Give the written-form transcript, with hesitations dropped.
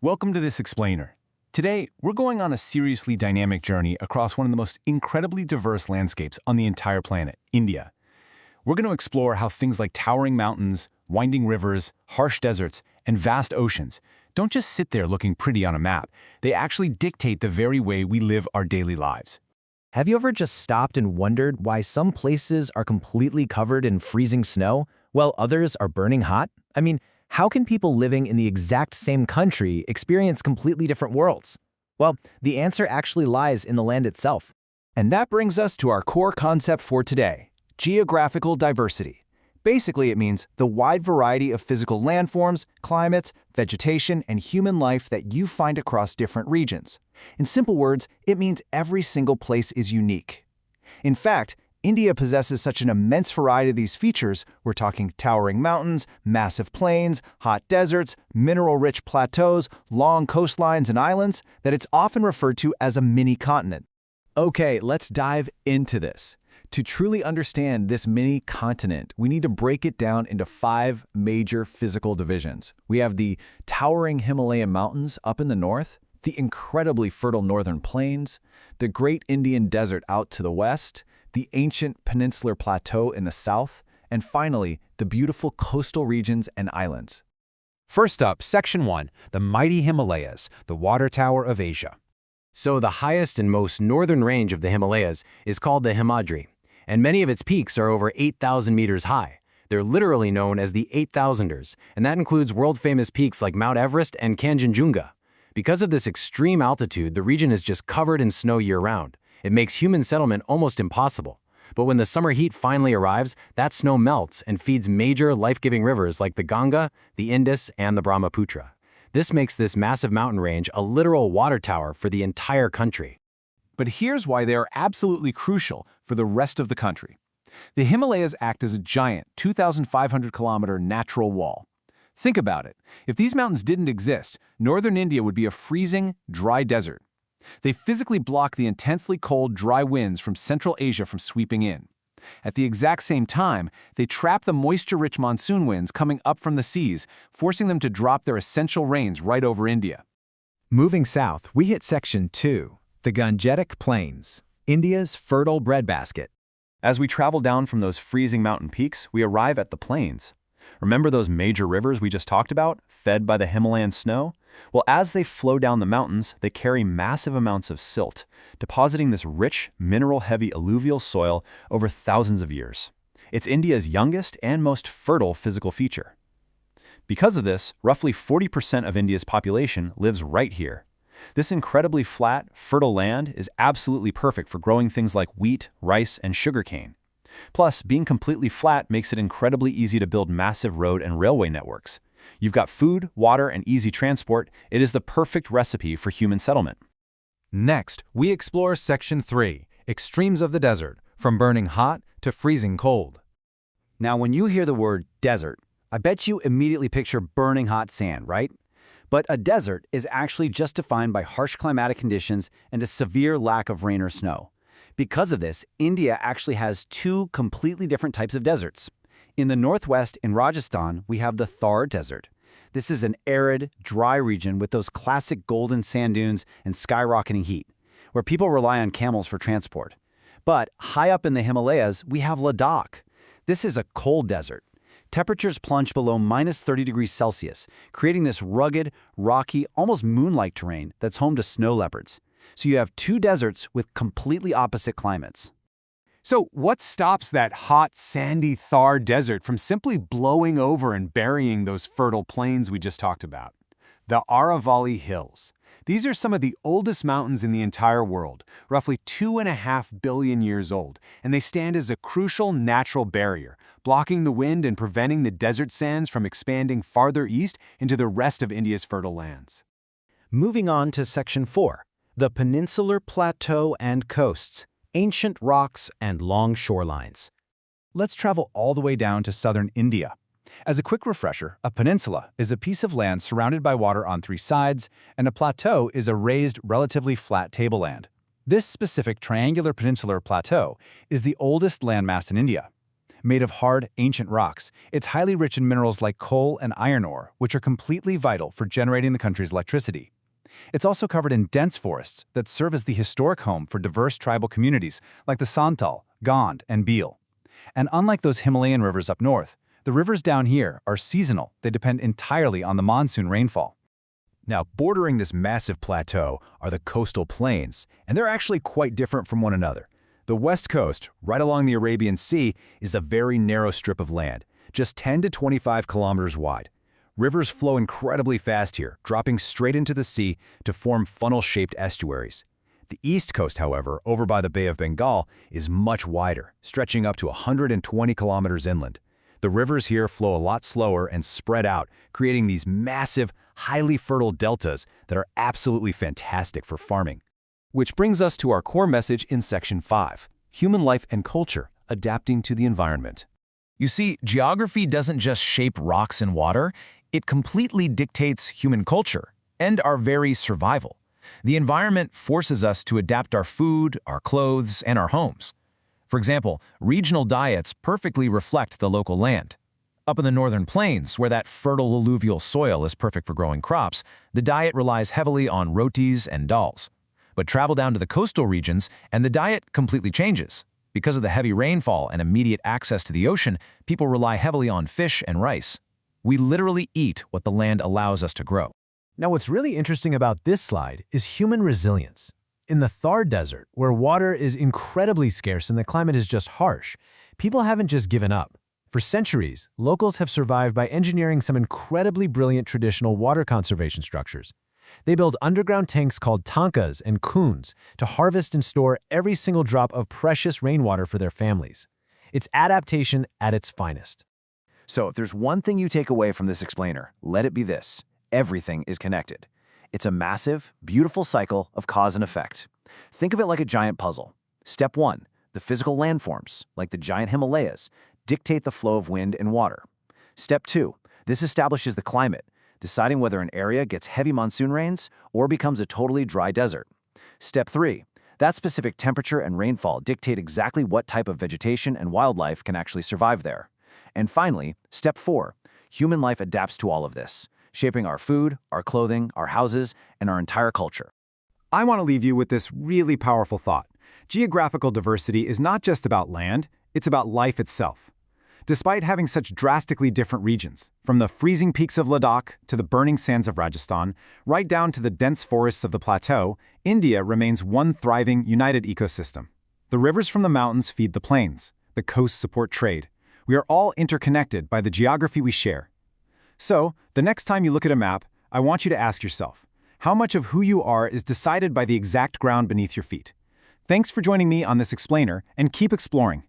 Welcome to this explainer. Today, we're going on a seriously dynamic journey across one of the most incredibly diverse landscapes on the entire planet, India. We're going to explore how things like towering mountains, winding rivers, harsh deserts, and vast oceans don't just sit there looking pretty on a map. They actually dictate the very way we live our daily lives. Have you ever just stopped and wondered why some places are completely covered in freezing snow, while others are burning hot? I mean, how can people living in the exact same country experience completely different worlds? Well, the answer actually lies in the land itself. And that brings us to our core concept for today, geographical diversity. Basically, it means the wide variety of physical landforms, climates, vegetation, and human life that you find across different regions. In simple words, it means every single place is unique. In fact, India possesses such an immense variety of these features. We're talking towering mountains, massive plains, hot deserts, mineral-rich plateaus, long coastlines and islands, that it's often referred to as a mini-continent. Okay, let's dive into this. To truly understand this mini-continent, we need to break it down into 5 major physical divisions. We have the towering Himalayan mountains up in the north, the incredibly fertile northern plains, the great Indian desert out to the west, the ancient peninsular plateau in the south, and finally, the beautiful coastal regions and islands. First up, Section 1, the mighty Himalayas, the water tower of Asia. So the highest and most northern range of the Himalayas is called the Himadri, and many of its peaks are over 8,000 meters high. They're literally known as the 8,000ers, and that includes world-famous peaks like Mount Everest and Kanchenjunga. Because of this extreme altitude, the region is just covered in snow year-round. It makes human settlement almost impossible. But when the summer heat finally arrives, that snow melts and feeds major life-giving rivers like the Ganga, the Indus, and the Brahmaputra. This makes this massive mountain range a literal water tower for the entire country. But here's why they are absolutely crucial for the rest of the country. The Himalayas act as a giant 2,500-kilometer natural wall. Think about it. If these mountains didn't exist, northern India would be a freezing, dry desert. They physically block the intensely cold, dry winds from Central Asia from sweeping in. At the exact same time, they trap the moisture-rich monsoon winds coming up from the seas, forcing them to drop their essential rains right over India. Moving south, we hit Section 2, the Gangetic Plains, India's fertile breadbasket. As we travel down from those freezing mountain peaks, we arrive at the plains. Remember those major rivers we just talked about, fed by the Himalayan snow? Well, as they flow down the mountains, they carry massive amounts of silt, depositing this rich, mineral-heavy alluvial soil over thousands of years. It's India's youngest and most fertile physical feature. Because of this, roughly 40% of India's population lives right here. This incredibly flat, fertile land is absolutely perfect for growing things like wheat, rice, and sugarcane. Plus, being completely flat makes it incredibly easy to build massive road and railway networks. You've got food, water, and easy transport. It is the perfect recipe for human settlement. Next, we explore Section 3, extremes of the desert, from burning hot to freezing cold. Now, when you hear the word desert, I bet you immediately picture burning hot sand, right? But a desert is actually just defined by harsh climatic conditions and a severe lack of rain or snow. Because of this, India actually has 2 completely different types of deserts. In the northwest, in Rajasthan, we have the Thar Desert. This is an arid, dry region with those classic golden sand dunes and skyrocketing heat, where people rely on camels for transport. But high up in the Himalayas, we have Ladakh. This is a cold desert. Temperatures plunge below minus 30 degrees Celsius, creating this rugged, rocky, almost moon-like terrain that's home to snow leopards. So you have 2 deserts with completely opposite climates. So what stops that hot, sandy Thar Desert from simply blowing over and burying those fertile plains we just talked about? The Aravalli Hills. These are some of the oldest mountains in the entire world, roughly 2.5 billion years old, and they stand as a crucial natural barrier, blocking the wind and preventing the desert sands from expanding farther east into the rest of India's fertile lands. Moving on to Section 4, the peninsular plateau and coasts, ancient rocks and long shorelines. Let's travel all the way down to southern India. As a quick refresher, a peninsula is a piece of land surrounded by water on 3 sides, and a plateau is a raised, relatively flat tableland. This specific triangular peninsular plateau is the oldest landmass in India. made of hard, ancient rocks. It's highly rich in minerals like coal and iron ore, which are completely vital for generating the country's electricity. It's also covered in dense forests that serve as the historic home for diverse tribal communities like the Santal, Gond, and Bhil. And unlike those Himalayan rivers up north, the rivers down here are seasonal. They depend entirely on the monsoon rainfall. Now, bordering this massive plateau are the coastal plains, and they're actually quite different from one another. The west coast, right along the Arabian Sea, is a very narrow strip of land, just 10 to 25 kilometers wide. Rivers flow incredibly fast here, dropping straight into the sea to form funnel-shaped estuaries. The east coast, however, over by the Bay of Bengal, is much wider, stretching up to 120 kilometers inland. The rivers here flow a lot slower and spread out, creating these massive, highly fertile deltas that are absolutely fantastic for farming. Which brings us to our core message in Section 5, Human Life and Culture, Adapting to the Environment. You see, geography doesn't just shape rocks and water, it completely dictates human culture and our very survival. The environment forces us to adapt our food, our clothes, and our homes. For example, regional diets perfectly reflect the local land. Up in the northern plains, where that fertile alluvial soil is perfect for growing crops, the diet relies heavily on rotis and dals. But travel down to the coastal regions, and the diet completely changes. Because of the heavy rainfall and immediate access to the ocean, people rely heavily on fish and rice. We literally eat what the land allows us to grow. Now, what's really interesting about this slide is human resilience. In the Thar Desert, where water is incredibly scarce and the climate is just harsh, people haven't just given up. For centuries, locals have survived by engineering some incredibly brilliant traditional water conservation structures. They build underground tanks called tankas and kuns to harvest and store every single drop of precious rainwater for their families. It's adaptation at its finest. So if there's one thing you take away from this explainer, let it be this: everything is connected. It's a massive, beautiful cycle of cause and effect. Think of it like a giant puzzle. Step 1, the physical landforms, like the giant Himalayas, dictate the flow of wind and water. Step 2, this establishes the climate, deciding whether an area gets heavy monsoon rains or becomes a totally dry desert. Step 3, that specific temperature and rainfall dictate exactly what type of vegetation and wildlife can actually survive there. And finally, Step 4, human life adapts to all of this, shaping our food, our clothing, our houses, and our entire culture. I want to leave you with this really powerful thought. Geographical diversity is not just about land, it's about life itself. Despite having such drastically different regions, from the freezing peaks of Ladakh to the burning sands of Rajasthan, right down to the dense forests of the plateau, India remains one thriving, united ecosystem. The rivers from the mountains feed the plains. The coasts support trade. We are all interconnected by the geography we share. So, the next time you look at a map, I want you to ask yourself, how much of who you are is decided by the exact ground beneath your feet? Thanks for joining me on this explainer, and keep exploring.